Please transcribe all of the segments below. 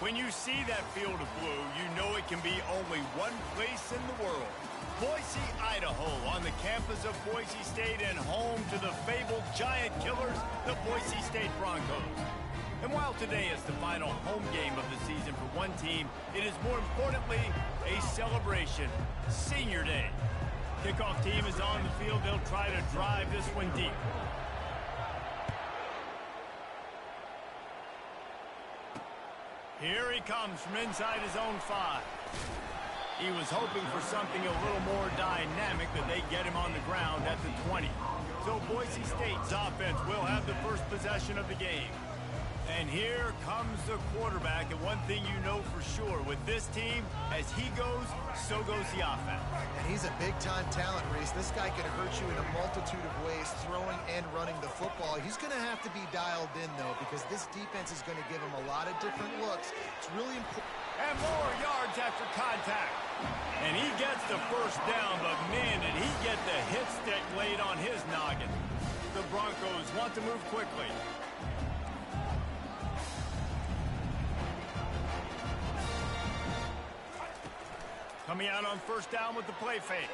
When you see that field of blue, you know it can be only one place in the world. Boise, Idaho, on the campus of Boise State and home to the fabled giant killers, the Boise State Broncos. And while today is the final home game of the season for one team, it is more importantly a celebration, Senior Day. Kickoff team is on the field. They'll try to drive this one deep. Here he comes from inside his own 5. He was hoping for something a little more dynamic, that they get him on the ground at the 20. So Boise State's offense will have the first possession of the game. And here comes the quarterback, and one thing you know for sure, with this team, as he goes, so goes the offense. And he's a big-time talent, Reese. This guy can hurt you in a multitude of ways, throwing and running the football. He's going to have to be dialed in, though, because this defense is going to give him a lot of different looks. It's really important. And more yards after contact. And he gets the first down, but man, did he get the hit stick laid on his noggin. The Broncos want to move quickly. Coming out on first down with the play fake.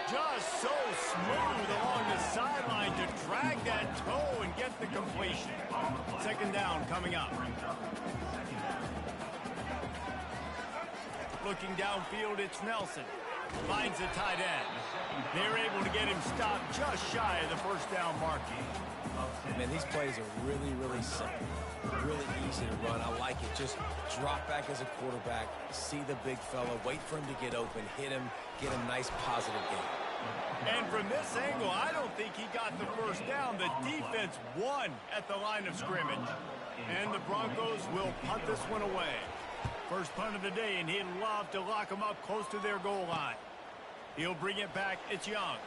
Just so smooth along the sideline to drag that toe and get the completion. Second down coming up. Looking downfield, it's Nelson. Finds the tight end. They're able to get him stopped just shy of the first down marking. Man, these plays are really, really simple. Really easy to run. I like it. Just drop back as a quarterback, see the big fella, wait for him to get open, hit him, get a nice positive gain. And from this angle, I don't think he got the first down. The defense won at the line of scrimmage. And the Broncos will punt this one away. First punt of the day, and he'd love to lock them up close to their goal line. He'll bring it back. It's Young.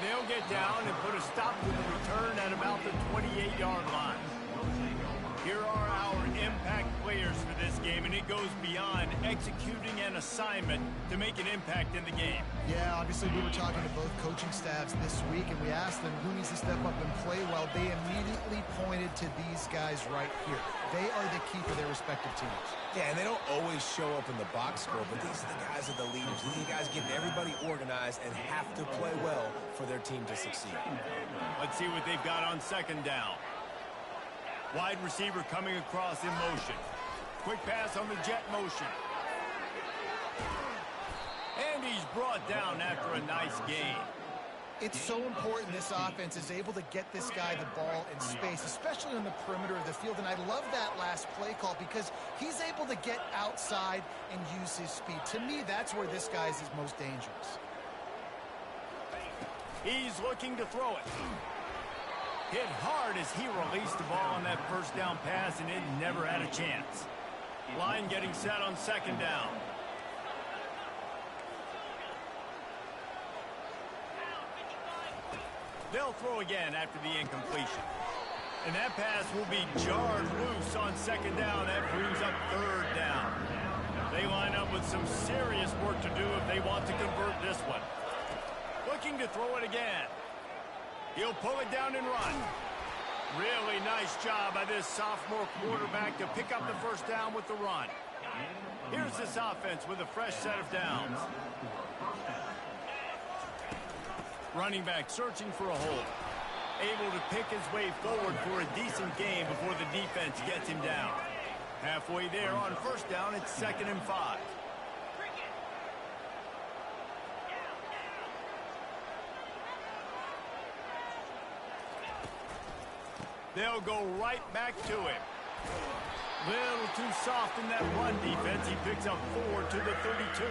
They'll get down and put a stop to the return at about the 28-yard line. Here are our impact players for this game, and it goes beyond executing an assignment to make an impact in the game. Yeah, obviously we were talking to both coaching staffs this week, and we asked them who needs to step up and play well. They immediately pointed to these guys right here. They are the key for their respective teams. Yeah, and they don't always show up in the box score, but these are the guys that are the leaders. These are the guys getting everybody organized and have to play well for their team to succeed. Let's see what they've got on second down. Wide receiver coming across in motion. Quick pass on the jet motion. And he's brought down after a nice gain. It's so important this offense is able to get this guy the ball in space, especially on the perimeter of the field. And I love that last play call because he's able to get outside and use his speed. To me, that's where this guy is his most dangerous. He's looking to throw it. Hit hard as he released the ball on that first down pass, and it never had a chance. Line getting set on second down. They'll throw again after the incompletion. And that pass will be jarred loose on second down. That brings up third down. They line up with some serious work to do if they want to convert this one. Looking to throw it again. He'll pull it down and run. Really nice job by this sophomore quarterback to pick up the first down with the run. Here's this offense with a fresh set of downs. Running back searching for a hole. Able to pick his way forward for a decent gain before the defense gets him down. Halfway there on first down, it's 2nd and 5. They'll go right back to him. Little too soft in that run defense. He picks up 4 to the 32.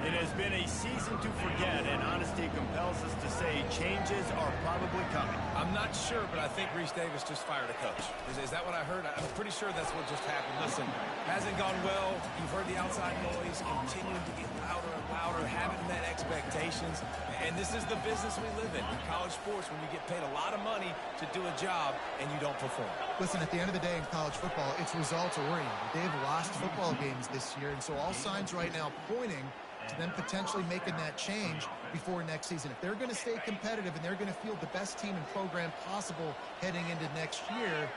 It has been a season to forget, and honesty compels us to say changes are probably coming. I'm not sure, but I think Reese Davis just fired a coach. Is that what I heard? I'm pretty sure that's what just happened. Listen, hasn't gone well. You've heard the outside noise, continuing to get louder and louder, haven't met expectations. And this is the business we live in college sports, when you get paid a lot of money to do a job and you don't perform. Listen, at the end of the day in college football, it's results oriented. They've lost football games this year, and so all signs right now pointing to them potentially making that change before next season. If they're going to stay competitive and they're going to field the best team and program possible heading into next year,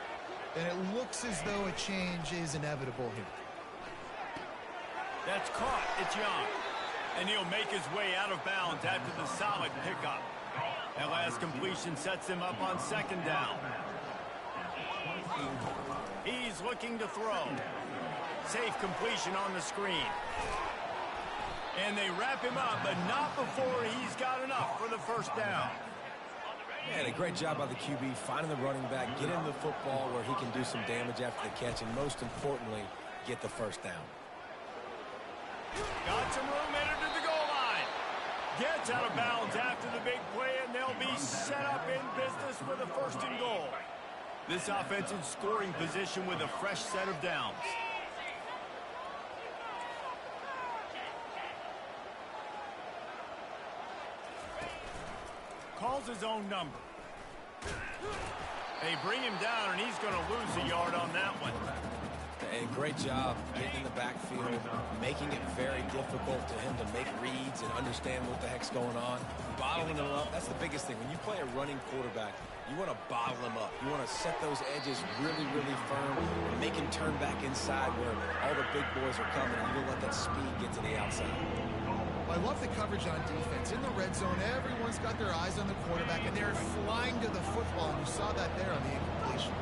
then it looks as though a change is inevitable here. That's caught. It's Young. And he'll make his way out of bounds after the solid pickup. That last completion sets him up on second down. He's looking to throw. Safe completion on the screen. And they wrap him up, but not before he's got enough for the first down. Man, a great job by the QB, finding the running back, get him the football where he can do some damage after the catch, and most importantly, get the first down. Got some room, entered to the goal line. Gets out of bounds after the big play, and they'll be set up in business with a first and goal. This offense in scoring position with a fresh set of downs. Calls his own number. They bring him down, and he's going to lose a yard on that one. A great job getting in the backfield, making it very difficult to him to make reads and understand what the heck's going on. Bottling him up, that's the biggest thing. When you play a running quarterback, you want to bottle him up. You want to set those edges really, really firm and make him turn back inside where all the big boys are coming, and you don't let that speed get to the outside. I love the coverage on defense. In the red zone, everyone's got their eyes on the quarterback, and they're flying to the football, and you saw that there on the incompletion.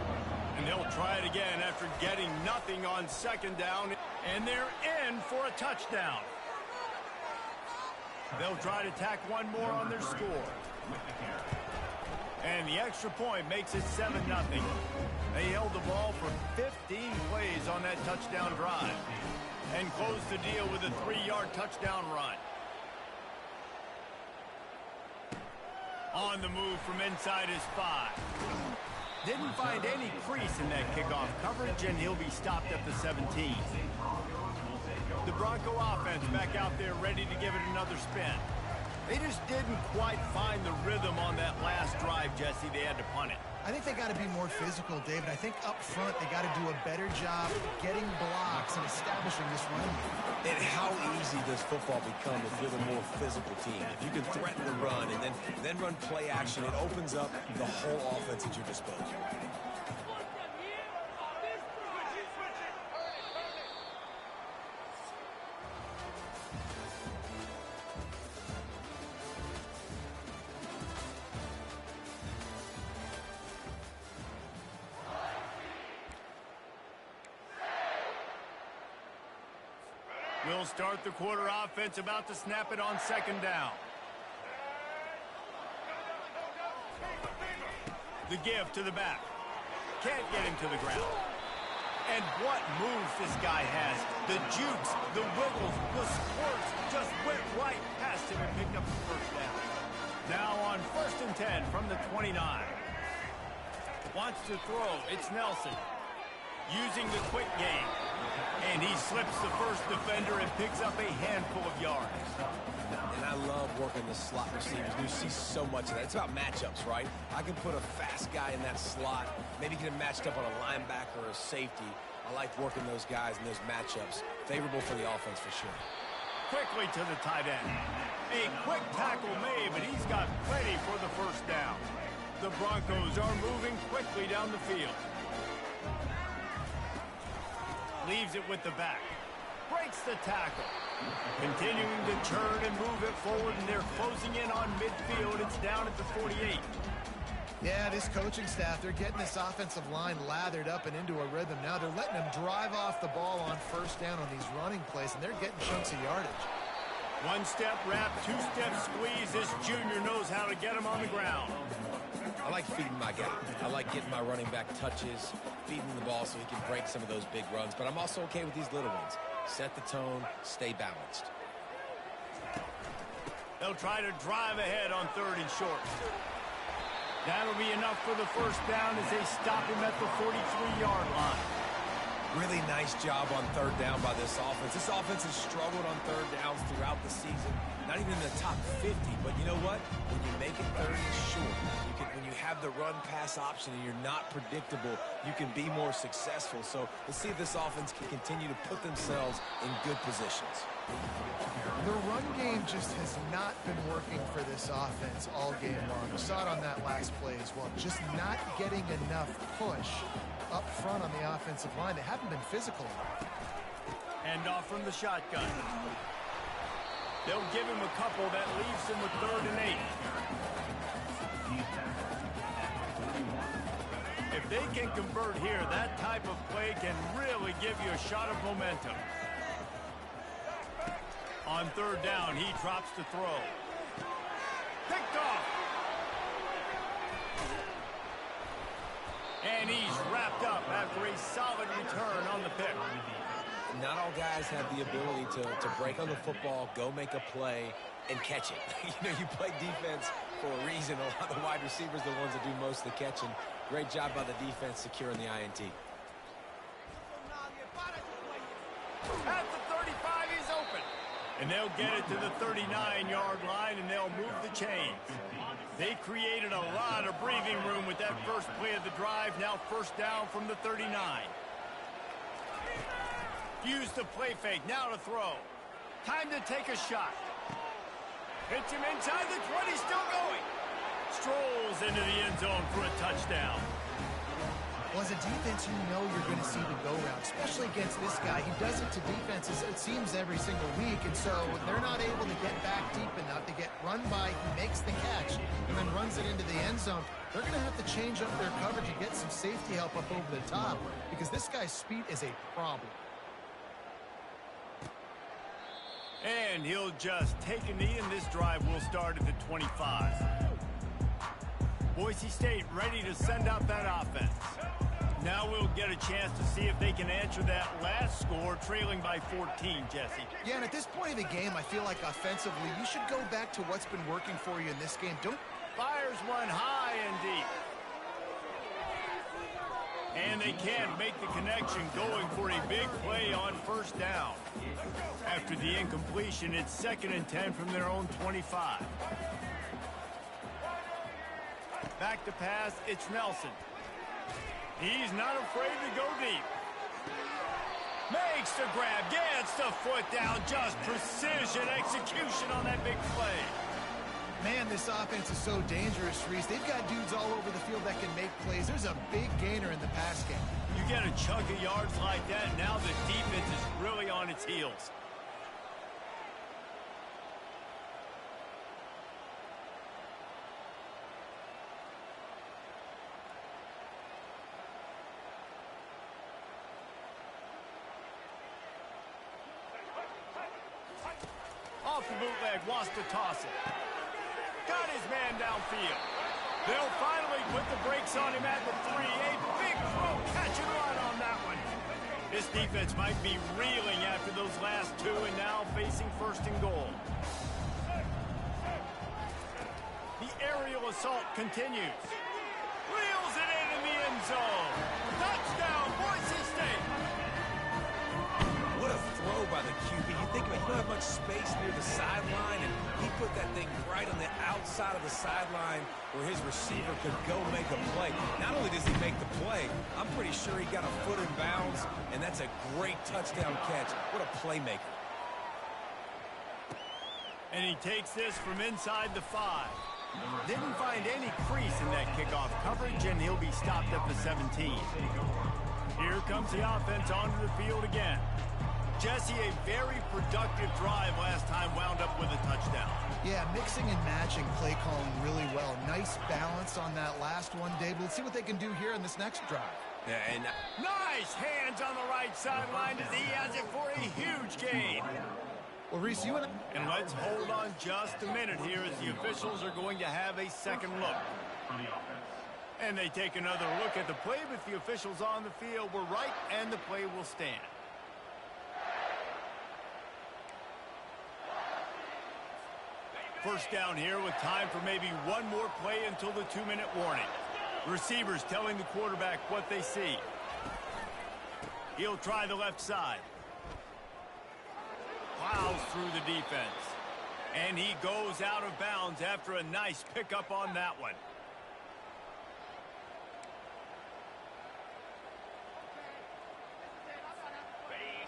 And they'll try it again after getting nothing on second down, and they're in for a touchdown. They'll try to tack one more on their score. And the extra point makes it 7-0. They held the ball for 15 plays on that touchdown drive and closed the deal with a 3-yard touchdown run. On the move from inside his 5. Didn't find any crease in that kickoff coverage, and he'll be stopped at the 17. The Bronco offense back out there ready to give it another spin. They just didn't quite find the rhythm on that last drive, Jesse. They had to punt it. I think they got to be more physical, David. I think up front they got to do a better job getting blocks and establishing this run. And how easy does football become if you're the more physical team? If you can threaten the run and then run play action, it opens up the whole offense at your disposal. We'll start the quarter offense, about to snap it on second down. The give to the back. Can't get him to the ground. And what moves this guy has. The jukes, the wiggles, the squirts just went right past him and picked up the first down. Now on 1st and 10 from the 29. Wants to throw. It's Nelson. Using the quick game. And he slips the first defender and picks up a handful of yards. And I love working the slot receivers. You see so much of that. It's about matchups, right? I can put a fast guy in that slot, maybe get him matched up on a linebacker or a safety. I like working those guys in those matchups. Favorable for the offense for sure. Quickly to the tight end. A quick tackle made, but he's got plenty for the first down. The Broncos are moving quickly down the field. Leaves it with the back. Breaks the tackle. Continuing to turn and move it forward, and they're closing in on midfield. It's down at the 48. Yeah, this coaching staff, they're getting this offensive line lathered up and into a rhythm. Now they're letting them drive off the ball on first down on these running plays, and they're getting chunks of yardage. One-step wrap, two-step squeeze. This junior knows how to get him on the ground. I like feeding my guy. I like getting my running back touches, feeding the ball so he can break some of those big runs. But I'm also okay with these little ones. Set the tone, stay balanced. They'll try to drive ahead on 3rd and short. That'll be enough for the first down as they stop him at the 43-yard line. Really nice job on 3rd down by this offense. This offense has struggled on 3rd downs throughout the season. Not even in the top 50, but you know what? When you make it 3rd and short, when you have the run-pass option and you're not predictable, you can be more successful. So let's see if this offense can continue to put themselves in good positions. The run run game just has not been working for this offense all game long. You saw it on that last play as well. Just not getting enough push up front on the offensive line. They haven't been physical enough. Hand off from the shotgun. They'll give him a couple. That leaves him with 3rd and 8. If they can convert here, that type of play can really give you a shot of momentum. On 3rd down, he drops to throw. Picked off. And he's wrapped up after a solid return on the pick. Not all guys have the ability to break on the football, go make a play, and catch it. You play defense for a reason. A lot of the wide receivers are the ones that do most of the catching. Great job by the defense securing the INT. At the 35, he's open. And they'll get it to the 39-yard line, and they'll move the chains. They created a lot of breathing room with that first play of the drive. Now 1st down from the 39. Use the play fake. Now to throw. Time to take a shot. Hits him inside the 20. Still going. Strolls into the end zone for a touchdown. Well, as a defense, you know you're going to see the go-round, especially against this guy. He does it to defenses, it seems, every single week, and so they're not able to get back deep enough to get run by. He makes the catch and then runs it into the end zone. They're going to have to change up their coverage and get some safety help up over the top because this guy's speed is a problem. And he'll just take a knee, and this drive will start at the 25. Boise State ready to send out that offense. Now we'll get a chance to see if they can answer that last score, trailing by 14, Jesse. Yeah, and at this point of the game, I feel like offensively, you should go back to what's been working for you in this game. Fires one high and deep. And they can't make the connection, going for a big play on 1st down. After the incompletion, it's 2nd and 10 from their own 25. Back to pass, it's Nelson. He's not afraid to go deep. Makes the grab, gets the foot down, just precision execution on that big play. Man, this offense is so dangerous, Reese. They've got dudes all over the field that can make plays. There's a big gainer in the pass game. You get a chunk of yards like that, and now the defense is really on its heels. Off the bootleg, wants to toss it. Got his man downfield. They'll finally put the brakes on him at the 3. A big throw, catch and run on that one. This defense might be reeling after those last 2 and now facing 1st and goal. The aerial assault continues. Reels it in the end zone. Touchdown, Boise State. What a throw by the QB. You think about it, you don't have much space near the sideline, and he put that thing right on the outside of the sideline where his receiver could go make a play. Not only does he make the play, I'm pretty sure he got a foot in bounds, and that's a great touchdown catch. What a playmaker. And he takes this from inside the 5. Didn't find any crease in that kickoff coverage, and he'll be stopped at the 17. Here comes the offense onto the field again. Jesse, a very productive drive last time, wound up with a touchdown. Yeah, mixing and matching play calling really well. Nice balance on that last one, Dave. Let's see what they can do here in this next drive. Yeah, and nice hands on the right sideline as he has it for a huge gain. Well, Reese, you and let's hold on just a minute here as the officials are going to have a second look. And they take another look at the play, but the officials on the field were right, and the play will stand. First down here with time for maybe one more play until the 2-minute warning. Receivers telling the quarterback what they see. He'll try the left side. Plows through the defense. And he goes out of bounds after a nice pickup on that one.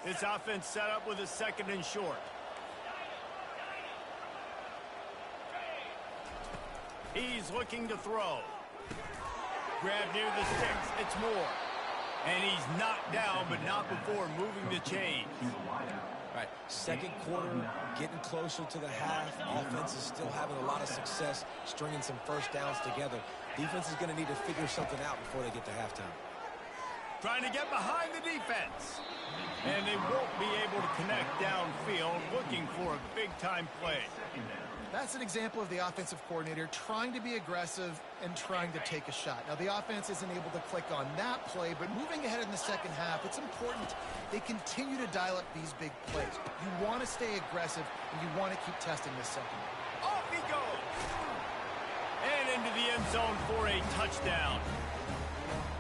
This offense set up with a 2nd and short. He's looking to throw. Grab near the sticks. It's Moore. And he's knocked down, but not before moving the chains. All right, second quarter, getting closer to the half. Offense is still having a lot of success stringing some first downs together. Defense is going to need to figure something out before they get to halftime. Trying to get behind the defense. And they won't be able to connect downfield, looking for a big-time play. That's an example of the offensive coordinator trying to be aggressive and trying to take a shot. Now, the offense isn't able to click on that play, but moving ahead in the second half, it's important they continue to dial up these big plays. You want to stay aggressive, and you want to keep testing this second. Off he goes. And into the end zone for a touchdown.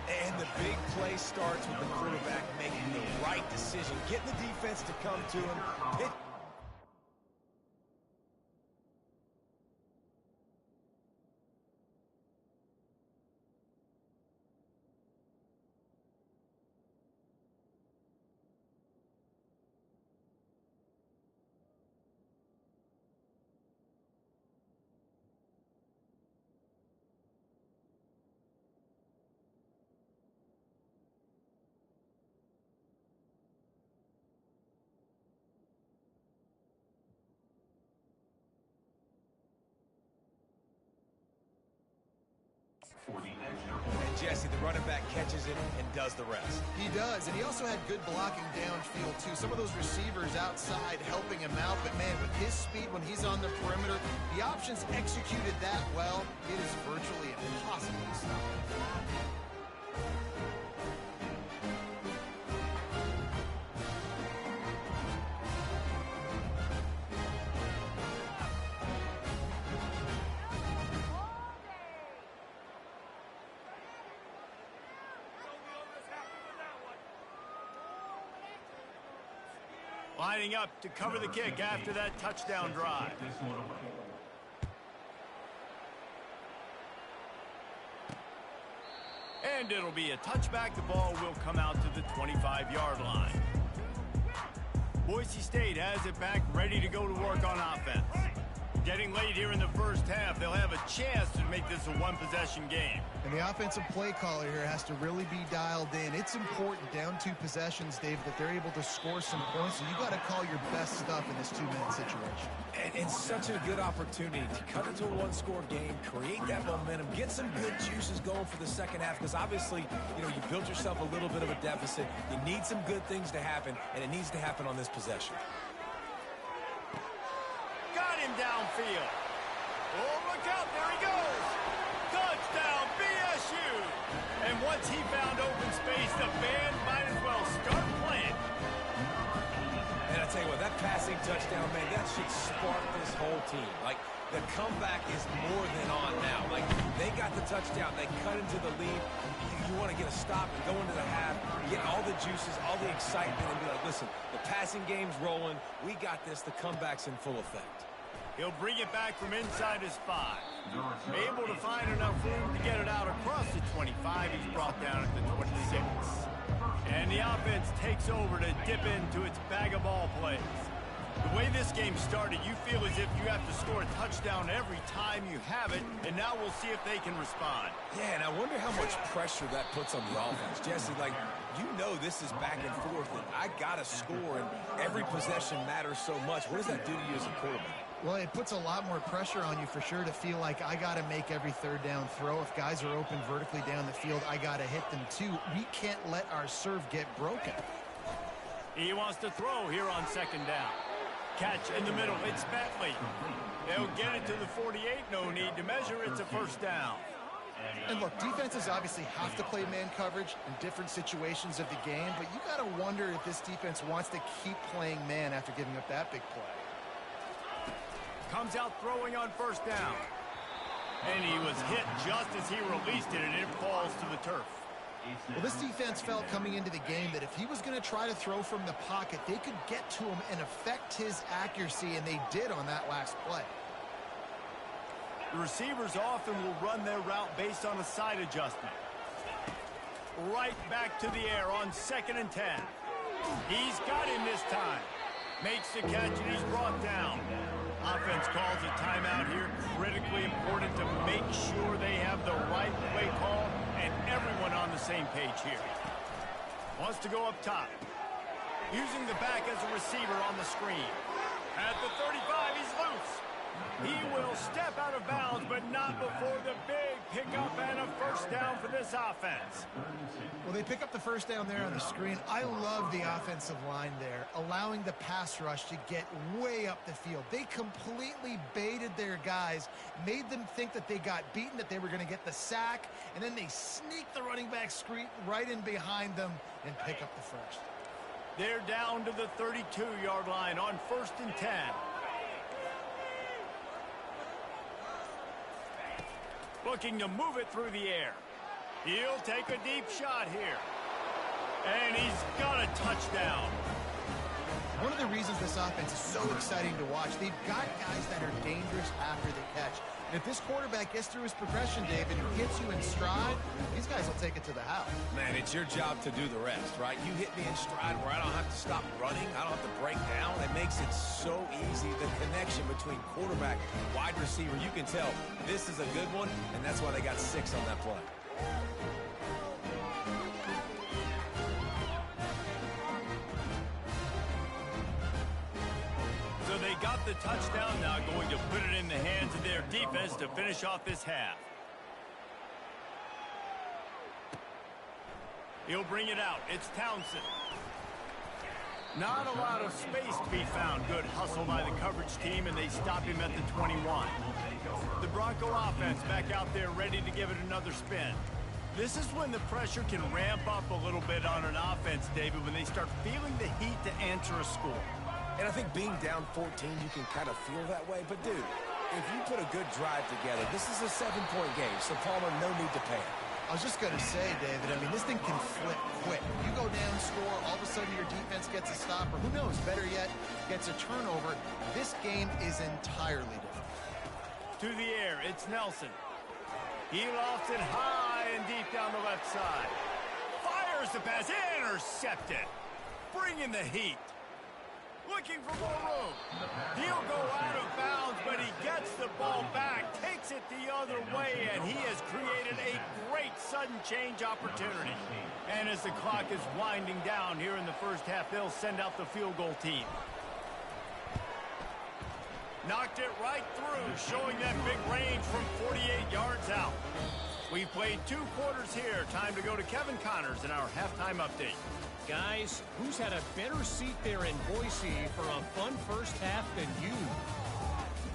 And the big play starts with the quarterback making the right decision, getting the defense to come to him. And Jesse, the running back, catches it and does the rest. He does, and he also had good blocking downfield, too. Some of those receivers outside helping him out, but, man, with his speed when he's on the perimeter, the options executed that well, it is virtually impossible to stop. Lining up to cover the kick after that touchdown drive. And it'll be a touchback. The ball will come out to the 25-yard line. Boise State has it back, ready to go to work on offense. Getting late here in the first half, they'll have a chance to make this a one-possession game. And the offensive play caller here has to really be dialed in. It's important down 2 possessions, Dave, that they're able to score some points. So you got to call your best stuff in this 2-minute situation. And it's such a good opportunity to cut into a one-score game, create that momentum, get some good juices going for the second half. Because obviously, you built yourself a little bit of a deficit. You need some good things to happen, and it needs to happen on this possession. Got him downfield. Oh, look out, there he goes. Touchdown, BSU. And once he found open space, the band might as well start playing. And I tell you what, that passing touchdown, man, that should spark this whole team. Like, the comeback is more than on now. Like, they got the touchdown. They cut into the lead. You want to get a stop and go into the half, get all the juices, all the excitement, and be like, listen, the passing game's rolling. We got this. The comeback's in full effect. He'll bring it back from inside his 5. Able to find enough room to get it out across the 25. He's brought down at the 26. And the offense takes over to dip into its bag of ball plays. The way this game started, you feel as if you have to score a touchdown every time you have it, and now we'll see if they can respond. Yeah, and I wonder how much pressure that puts on the offense. Jesse, this is back and forth, and I got to score, and every possession matters so much. What does that do to you as a quarterback? Well, it puts a lot more pressure on you for sure to feel like I got to make every third down throw. If guys are open vertically down the field, I got to hit them too. We can't let our serve get broken. He wants to throw here on second down. Catch in the middle. It's Bentley. They'll get it to the 48. No need to measure. It's a first down. And look, defenses obviously have to play man coverage in different situations of the game, but you got to wonder if this defense wants to keep playing man after giving up that big play. Comes out throwing on first down. And he was hit just as he released it, and it falls to the turf. Well, this defense felt coming into the game that if he was going to try to throw from the pocket, they could get to him and affect his accuracy, and they did on that last play. The receivers often will run their route based on a side adjustment. Right back to the air on 2nd and 10. He's got him this time. Makes the catch, and he's brought down. Offense defense calls a timeout here. Critically important to make sure they have the right play call and everyone on the same page here. Wants to go up top. Using the back as a receiver on the screen. At the 35, he's loose. He will step out of bounds, but not before the big pickup and a first down for this offense. Well, they pick up the first down there on the screen. I love the offensive line there, allowing the pass rush to get way up the field. They completely baited their guys, made them think that they got beaten, that they were going to get the sack, and then they sneak the running back screen right in behind them and pick up the first. They're down to the 32-yard line on 1st and 10. Looking to move it through the air. He'll take a deep shot here. And he's got a touchdown. One of the reasons this offense is so exciting to watch, they've got guys that are dangerous after the catch. And if this quarterback gets through his progression, David, and hits you in stride, these guys will take it to the house. Man, it's your job to do the rest, right? You hit me in stride where I don't have to stop running. I don't have to break down. It makes it so easy. The connection between quarterback, wide receiver, you can tell this is a good one, and that's why they got 6 on that play. So they got the touchdown, now going to put it in the hands of their defense to finish off this half. He'll bring it out. It's Townsend. Not a lot of space to be found. Good hustle by the coverage team, and they stop him at the 21. The Bronco offense back out there ready to give it another spin. This is when the pressure can ramp up a little bit on an offense, David, when they start feeling the heat to answer a score. And I think being down 14, you can kind of feel that way. But, dude, if you put a good drive together, this is a 7-point game, so Palmer, no need to panic. I was just going to say, David, I mean, this thing can flip quick. You go down, score, all of a sudden your defense gets a stop, or who knows, better yet, gets a turnover. This game is entirely different. To the air, it's Nelson. He lofts it high and deep down the left side. Fires the pass, intercepted. Bringing the heat. Looking for more room. He'll go out of bounds, but he gets the ball back, takes it the other way, and he has created a great sudden change opportunity. And as the clock is winding down here in the first half, they'll send out the field goal team. Knocked it right through, showing that big range from 48 yards out. We've played 2 quarters here. Time to go to Kevin Connors in our halftime update. Guys, who's had a better seat there in Boise for a fun first half than you?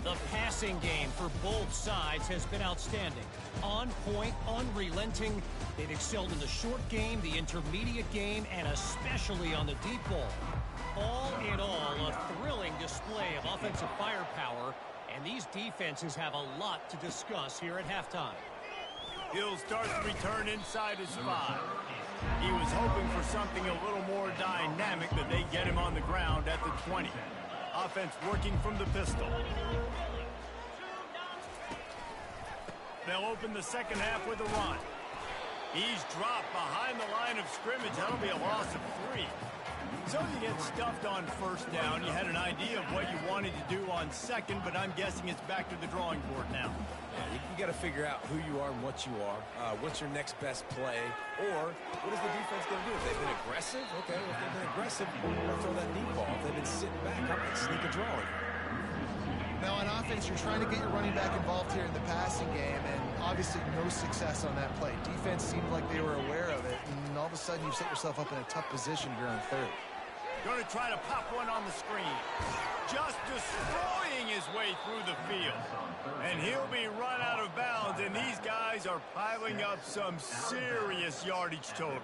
The passing game for both sides has been outstanding. On point, unrelenting. They've excelled in the short game, the intermediate game, and especially on the deep ball. All in all, a thrilling display of offensive firepower, and these defenses have a lot to discuss here at halftime. He'll start the return inside his 5. He was hoping for something a little more dynamic, but they get him on the ground at the 20. Offense working from the pistol. They'll open the second half with a run. He's dropped behind the line of scrimmage. That'll be a loss of 3. So you get stuffed on first down. You had an idea of what you wanted to do on second, but I'm guessing it's back to the drawing board now. Yeah, you got to figure out who you are and what you are. What's your next best play? Or what is the defense going to do? If they've been aggressive, okay, well, if they've been aggressive, they'll throw that deep ball. If they've been sitting back, I might sneak a draw in. Now, on offense, you're trying to get your running back involved here in the passing game, and obviously no success on that play. Defense seemed like they were aware of it, and all of a sudden you've set yourself up in a tough position here on third. Going to try to pop one on the screen. Just destroying his way through the field. And he'll be run out of bounds, and these guys are piling up some serious yardage totals.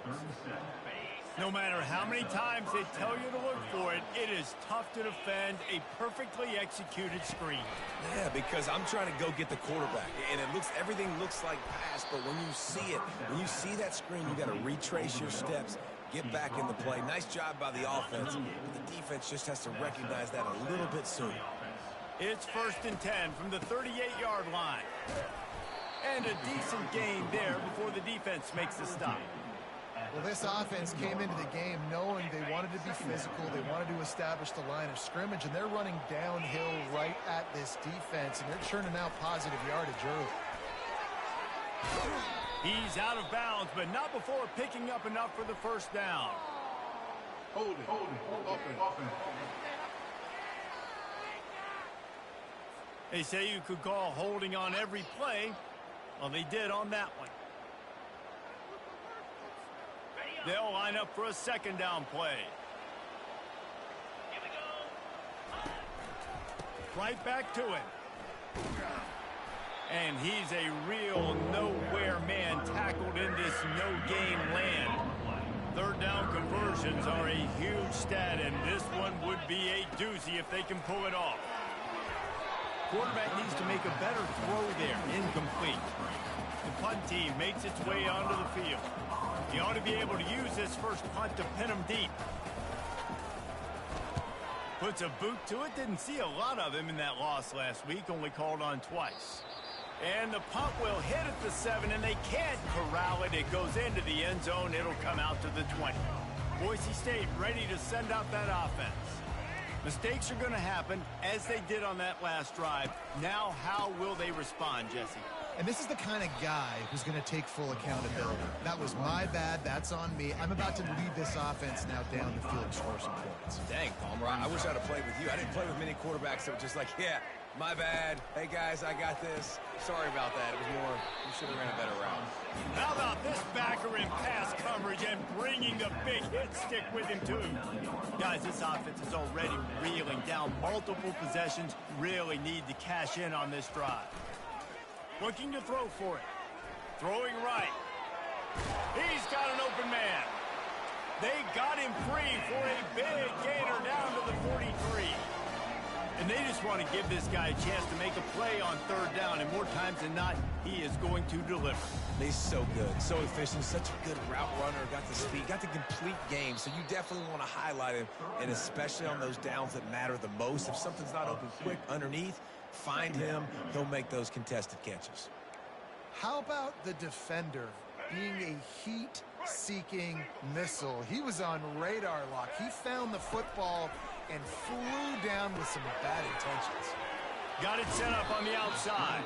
No matter how many times they tell you to look for it, it is tough to defend a perfectly executed screen. Yeah, because I'm trying to go get the quarterback, and everything looks like pass, but when you see it, when you see that screen, you got to retrace your steps, get back in the play. Nice job by the offense, but the defense just has to recognize that a little bit sooner. It's 1st and 10 from the 38-yard line. And a decent gain there before the defense makes the stop. Well, this offense came into the game knowing they wanted to be physical, they wanted to establish the line of scrimmage, and they're running downhill right at this defense, and they're churning out positive yardage early. He's out of bounds, but not before picking up enough for the first down. Hold it. Offense. They say you could call holding on every play. Well, they did on that one. They'll line up for a second down play. Right back to it. And he's a real nowhere man tackled in this no-gain land. Third down conversions are a huge stat, and this one would be a doozy if they can pull it off. Quarterback needs to make a better throw there. Incomplete. The punt team makes its way onto the field. He ought to be able to use this first punt to pin him deep. Puts a boot to it. Didn't see a lot of him in that loss last week. Only called on twice. And the punt will hit at the 7, and they can't corral it. It goes into the end zone. It'll come out to the 20. Boise State ready to send out that offense. Mistakes are going to happen, as they did on that last drive. Now, how will they respond, Jesse? And this is the kind of guy who's going to take full accountability. That was my bad. That's on me. I'm about to lead this offense now down the field and score some points. Dang, Palmer, I wish I'd have played with you. I didn't play with many quarterbacks that were just like, yeah, my bad. Hey, guys, I got this. Sorry about that. It was more, you should have ran a better route. How about this backer in pass coverage and bringing the big hit stick with him, too? Guys, this offense is already reeling down multiple possessions. Really need to cash in on this drive. Looking to throw for it. Throwing right. He's got an open man. They got him free for a big gainer down to the 43. And they just want to give this guy a chance to make a play on third down. And more times than not, he is going to deliver. He's so good, so efficient, such a good route runner, got the speed, got the complete game. So you definitely want to highlight him, and especially on those downs that matter the most. If something's not open quick underneath, find him. He'll make those contested catches. How about the defender being a heat-seeking missile? He was on radar lock. He found the football and flew down with some bad intentions. Got it set up on the outside,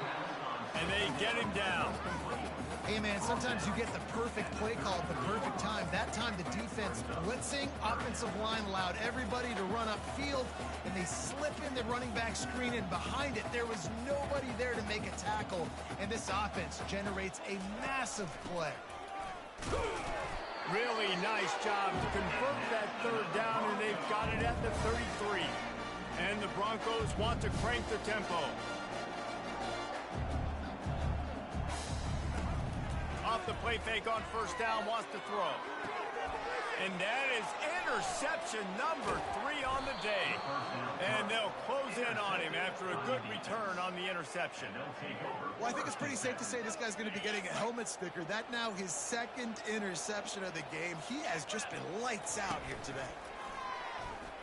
and they get him down. Hey, man, sometimes you get the perfect play call at the perfect time. That time the defense blitzing, offensive line allowed everybody to run upfield, and they slip in the running back screen, and behind it there was nobody there to make a tackle, and this offense generates a massive play. Really nice job to convert that third down, and they've got it at the 33. And the Broncos want to crank the tempo. Off the play fake on first down, wants to throw. And that is interception number 3 on the day. And they'll close in on him after a good return on the interception. Well, I think it's pretty safe to say this guy's going to be getting a helmet sticker. That now his second interception of the game. He has just been lights out here today.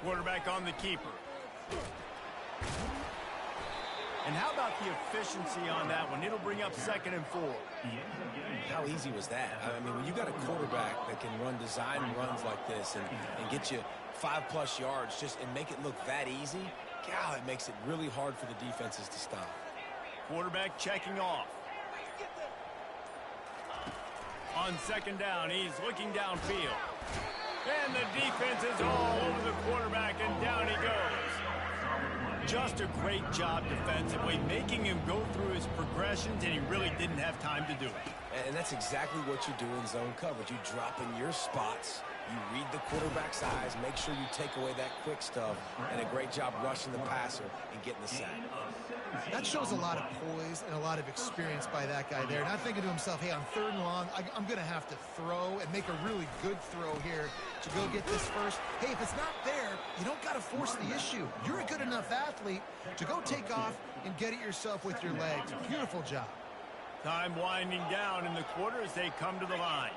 Quarterback on the keeper. And how about the efficiency on that one? It'll bring up 2nd and 4. How easy was that? I mean, when you got a quarterback that can run design runs like this and get you 5+ yards and make it look that easy, God, it makes it really hard for the defenses to stop. Quarterback checking off. On 2nd down, he's looking downfield. And the defense is all over the quarterback, and down he goes. Just a great job defensively, making him go through his progressions, and he really didn't have time to do it. And that's exactly what you do in zone coverage. You drop in your spots, you read the quarterback's eyes, make sure you take away that quick stuff, and a great job rushing the passer and getting the sack. That shows a lot of poise and a lot of experience by that guy there. Not thinking to himself, hey, on 3rd and long, I'm going to have to throw and make a really good throw here to go get this first. Hey, if it's not there, you don't got to force the issue. You're a good enough athlete to go take off and get it yourself with your legs. Beautiful job. Time winding down in the quarter as they come to the line.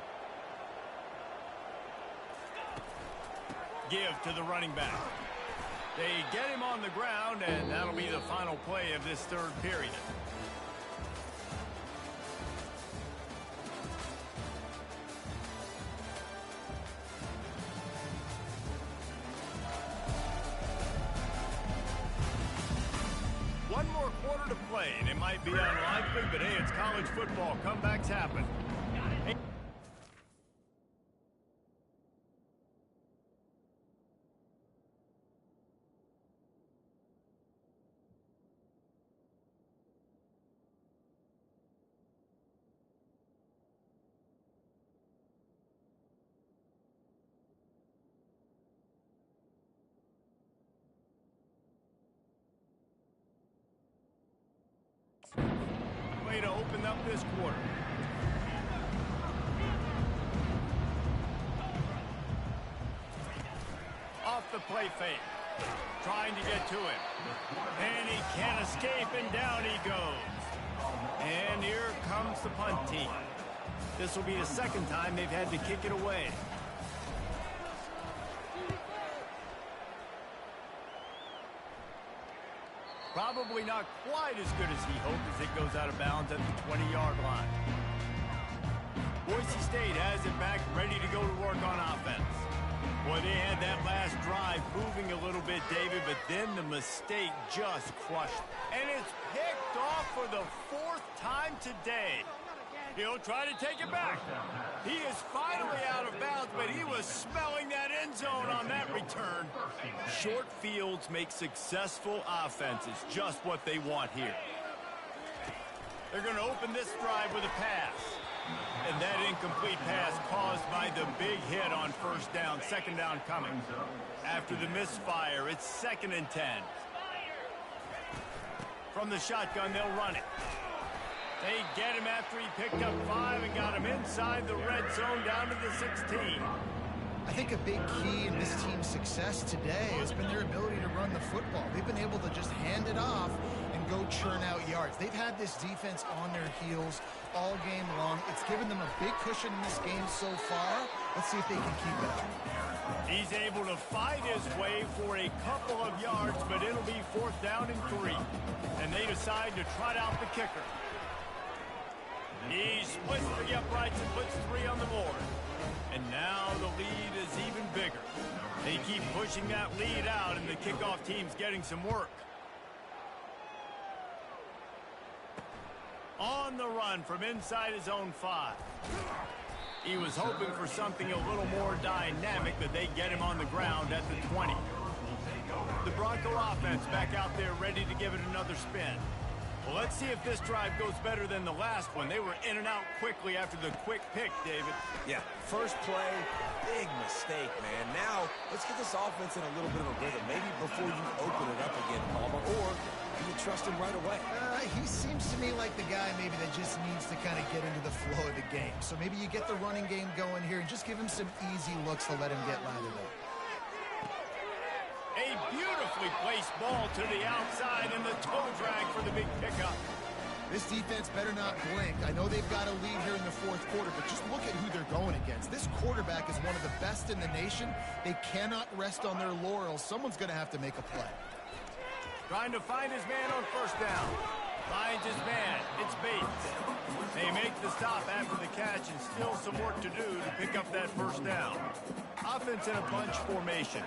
Give to the running back. They get him on the ground, and that'll be the final play of this 3rd period. one more quarter to play, and it might be unlikely, but hey, it's college football. Comebacks happen. Way to open up this quarter. Off the play fake. Trying to get to him. And he can't escape, and down he goes. And here comes the punt team. This will be the second time they've had to kick it away. Probably not quite as good as he hoped as it goes out of bounds at the 20-yard line. Boise State has it back, ready to go to work on offense. Boy, they had that last drive moving a little bit, David, but then the mistake just crushed. And it's picked off for the fourth time today. He'll try to take it back. He is finally out of bounds, but he was smelling that end zone on that return. Short fields make successful offenses just what they want here. They're going to open this drive with a pass. And that incomplete pass caused by the big hit on first down, second down coming. After the misfire, it's 2nd and 10. From the shotgun, they'll run it. They get him after he picked up 5 and got him inside the red zone down to the 16. I think a big key in this team's success today has been their ability to run the football. They've been able to just hand it off and go churn out yards. They've had this defense on their heels all game long. It's given them a big cushion in this game so far. Let's see if they can keep it up. He's able to fight his way for a couple of yards, but it'll be 4th down and 3. And they decide to trot out the kicker. He splits the uprights and puts 3 on the board. And now the lead is even bigger. They keep pushing that lead out, and the kickoff team's getting some work. On the run from inside his own 5. He was hoping for something a little more dynamic, but they get him on the ground at the 20. The Bronco offense back out there ready to give it another spin. Well, let's see if this drive goes better than the last one. They were in and out quickly after the quick pick, David. Yeah, first play, big mistake, man. Now, let's get this offense in a little bit of a rhythm. Maybe before you open it up again, Palmer, or you trust him right away. He seems to me like the guy maybe that just needs to kind of get into the flow of the game. So maybe you get the running game going here and just give him some easy looks to let him get lathered up. A beautifully placed ball to the outside and the toe drag for the big pickup. This defense better not blink. I know they've got a lead here in the 4th quarter, but just look at who they're going against. This quarterback is one of the best in the nation. They cannot rest on their laurels. Someone's going to have to make a play. Trying to find his man on first down. Finds his man. It's Bates. They make the stop after the catch and still some work to do to pick up that first down. Offense in a bunch formation.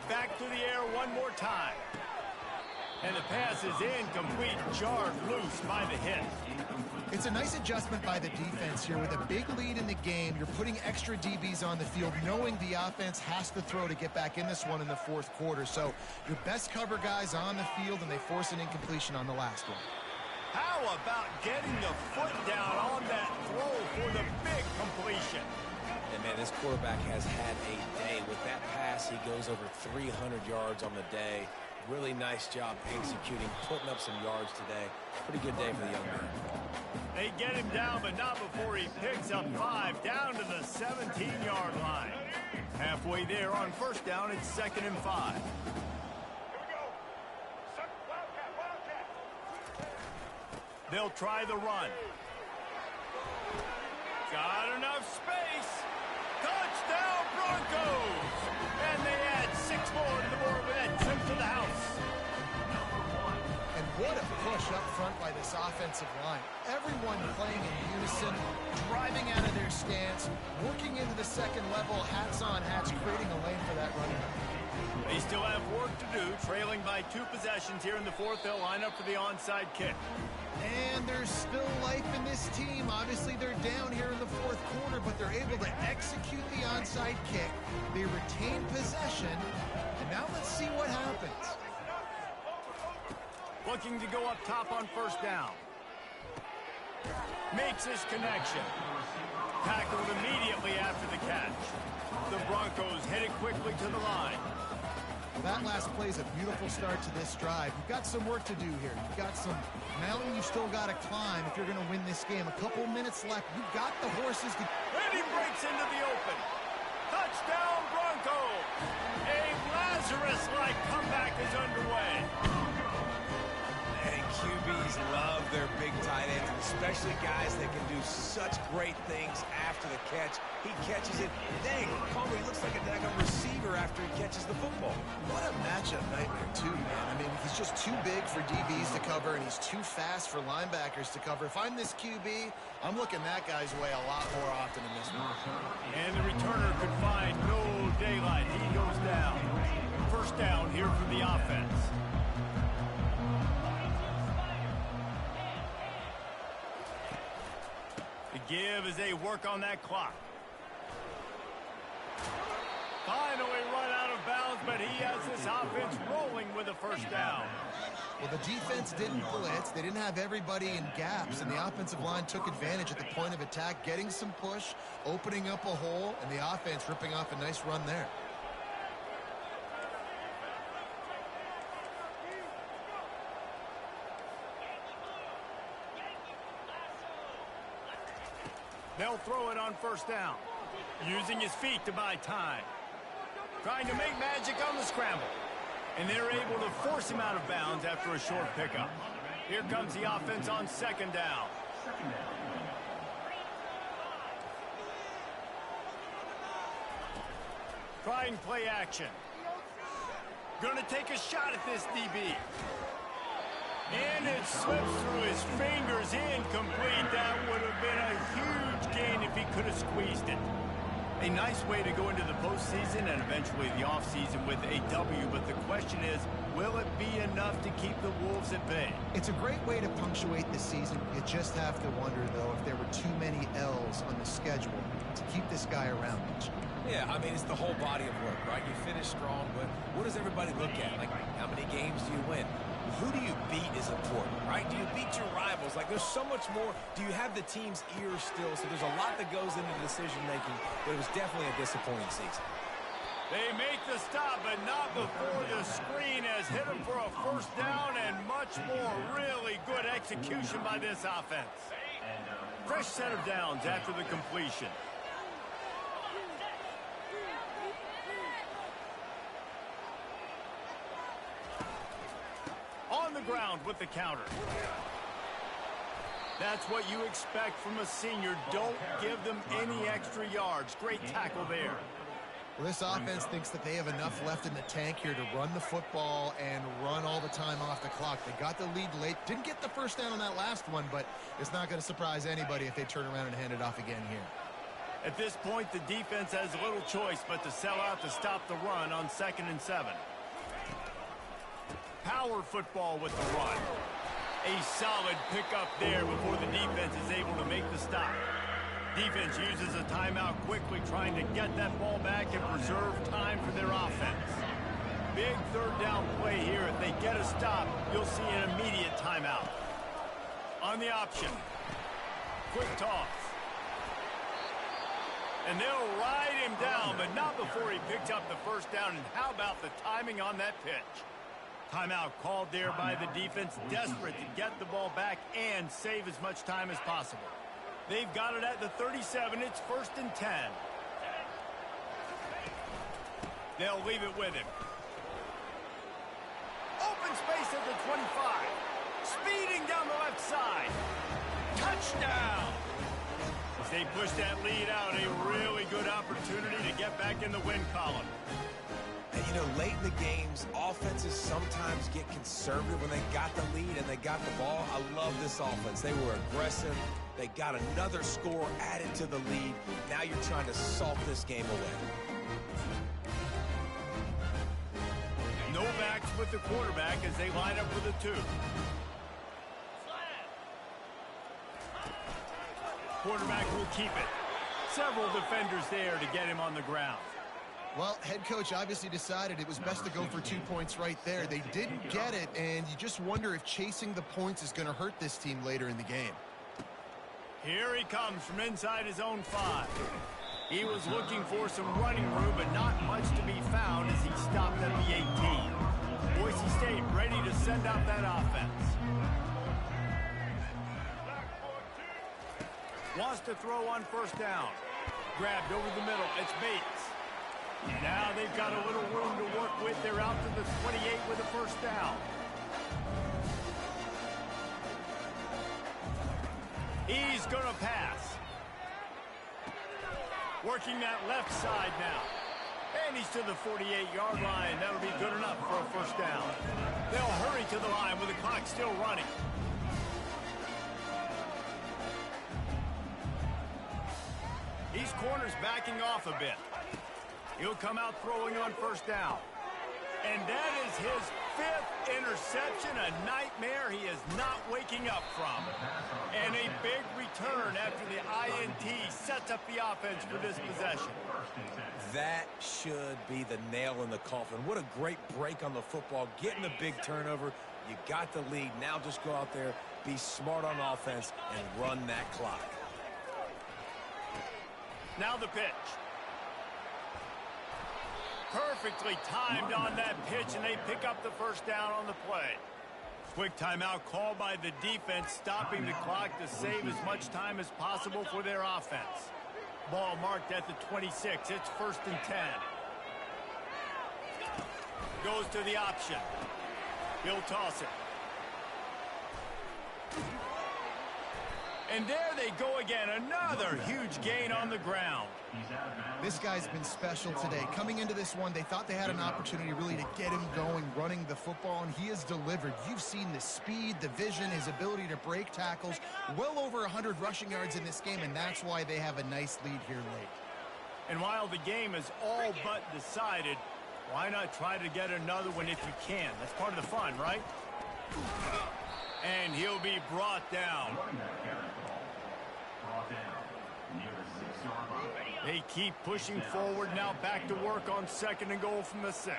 Back to the air one more time. And the pass is incomplete, jarred loose by the hit. It's a nice adjustment by the defense here. With a big lead in the game, you're putting extra DBs on the field, knowing the offense has to throw to get back in this one in the 4th quarter. So your best cover guys on the field, and they force an incompletion on the last one. How about getting the foot down on that throw for the big completion? And, man, this quarterback has had a day. With that pass, he goes over 300 yards on the day. Really nice job executing, putting up some yards today. Pretty good day for the young man. They get him down, but not before he picks up 5 down to the 17-yard line. Halfway there on first down, it's 2nd and 5. They'll try the run. Got enough space. Touchdown Broncos! And they add 6 more to the board with that trip to the house. And what a push up front by this offensive line. Everyone playing in unison, driving out of their stance, working into the second level, hats on hats, creating a lane for that running back. They still have work to do, trailing by 2 possessions here in the fourth. They'll line up for the onside kick. And there's still life in this team. Obviously, they're down here in the fourth quarter, but they're able to execute the onside kick. They retain possession. And now let's see what happens. Looking to go up top on first down. Makes his connection. Tackled immediately after the catch. The Broncos headed quickly to the line. Well, that last play is a beautiful start to this drive. You've got some work to do here. You've got some mountain you've still got to climb if you're going to win this game. A couple minutes left. You've got the horses to... And he breaks into the open. Touchdown, Broncos! A Lazarus-like comeback is underway. And QBs love their big tight ends, especially guys that can do such great things after the catch. He catches it. Dang, Palmer, he looks like a daggone receiver after he catches the football. What a matchup nightmare, too, man. I mean, he's just too big for DBs to cover, and he's too fast for linebackers to cover. If I'm this QB, I'm looking that guy's way a lot more often in this one. And the returner could find no daylight. He goes down. First down here for the offense. The give as they work on that clock. Finally run out of bounds, but he has this offense rolling with a first down. Well, the defense didn't blitz. They didn't have everybody in gaps, and the offensive line took advantage at the point of attack, getting some push, opening up a hole, and the offense ripping off a nice run there. They'll throw it on first down. Using his feet to buy time. Trying to make magic on the scramble. And they're able to force him out of bounds after a short pickup. Here comes the offense on second down. Trying play action. Gonna take a shot at this DB. And it slips through his fingers, incomplete. That would have been a huge gain if he could have squeezed it. A nice way to go into the postseason and eventually the offseason with a W, but the question is, will it be enough to keep the Wolves at bay? It's a great way to punctuate the season. You just have to wonder, though, if there were too many L's on the schedule to keep this guy around each year. Yeah, I mean, it's the whole body of work, right? You finish strong, but what does everybody look at? Like, how many games do you win? Who do you beat is important, right? Do you beat your rivals? Like, there's so much more. Do you have the team's ears still? So there's a lot that goes into decision-making, but it was definitely a disappointing season. They make the stop, but not before the screen has hit him for a first down and much more. Really good execution by this offense. Fresh set of downs after the completion. On the ground with the counter. That's what you expect from a senior. Don't give them any extra yards. Great tackle there. Well, this offense thinks that they have enough left in the tank here to run the football and run all the time off the clock. They got the lead late. Didn't get the first down on that last one, but it's not going to surprise anybody if they turn around and hand it off again here. At this point, the defense has little choice but to sell out to stop the run on 2nd and 7. Power football with the run. A solid pickup there before the defense is able to make the stop. Defense uses a timeout quickly, trying to get that ball back and preserve time for their offense. Big third down play here. If they get a stop, you'll see an immediate timeout. On the option. Quick toss. And they'll ride him down, but not before he picks up the first down. And how about the timing on that pitch? Timeout called there by the defense, desperate to get the ball back and save as much time as possible. They've got it at the 37. It's 1st and 10. They'll leave it with him. Open space at the 25. Speeding down the left side. Touchdown! As they push that lead out, a really good opportunity to get back in the win column. And, you know, late in the games, offenses sometimes get conservative when they got the lead and they got the ball. I love this offense. They were aggressive. They got another score added to the lead. Now you're trying to salt this game away. with the quarterback as they line up with a 2. Quarterback will keep it. Several defenders there to get him on the ground. Well, head coach obviously decided it was best to go for 2 points right there. They didn't get it, and you just wonder if chasing the points is going to hurt this team later in the game. Here he comes from inside his own 5. He was looking for some running room, but not much to be found as he stopped at the 18. Boise State ready to send out that offense. Wants to throw on first down. Grabbed over the middle. It's Bates. Now they've got a little room to work with. They're out to the 28 with a first down. He's going to pass. Working that left side now. And he's to the 48-yard line. That'll be good enough for a first down. They'll hurry to the line with the clock still running. These corners backing off a bit. He'll come out throwing on first down. And that is his 5th interception, a nightmare he is not waking up from. And a big return after the INT sets up the offense for this possession. That should be the nail in the coffin. What a great break on the football, getting the big turnover. You got the lead. Now just go out there, be smart on offense, and run that clock. Now the pitch. Perfectly timed on that pitch, and they pick up the first down on the play. Quick timeout called by the defense, stopping the clock to save as much time as possible for their offense. Ball marked at the 26. It's 1st and 10. Goes to the option. He'll toss it. And there they go again. Another huge gain on the ground. This guy's been special today. Coming into this one, they thought they had an opportunity really to get him going, running the football, and he has delivered. You've seen the speed, the vision, his ability to break tackles. Well over 100 rushing yards in this game, and that's why they have a nice lead here late. And while the game is all but decided, why not try to get another one if you can? That's part of the fun, right? And he'll be brought down. They keep pushing forward. Now back to work on 2nd and goal from the 6.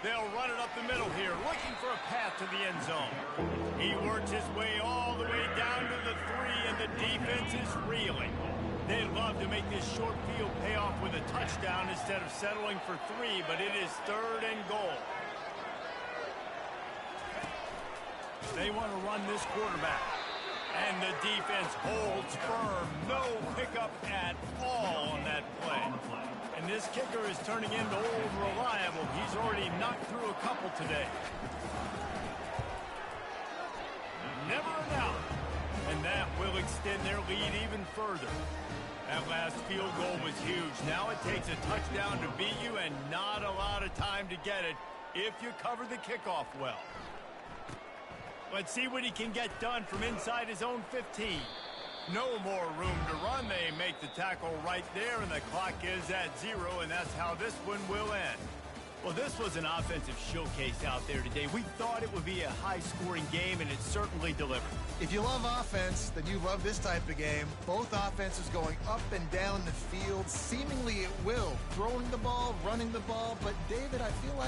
They'll run it up the middle here, looking for a path to the end zone. He works his way all the way down to the 3, and the defense is reeling. They'd love to make this short field pay off with a touchdown instead of settling for 3, but it is 3rd and goal. They want to run this quarterback. And the defense holds firm. No pickup at all on that play. And this kicker is turning into old reliable. He's already knocked through a couple today. Never an out. And that will extend their lead even further. That last field goal was huge. Now it takes a touchdown to beat you and not a lot of time to get it if you cover the kickoff well. Let's see what he can get done from inside his own 15. No more room to run. They make the tackle right there, and the clock is at 0, and that's how this one will end. Well, this was an offensive showcase out there today. We thought it would be a high-scoring game, and it certainly delivered. If you love offense, then you love this type of game. Both offenses going up and down the field. Seemingly it will. Throwing the ball, running the ball. But, David, I feel like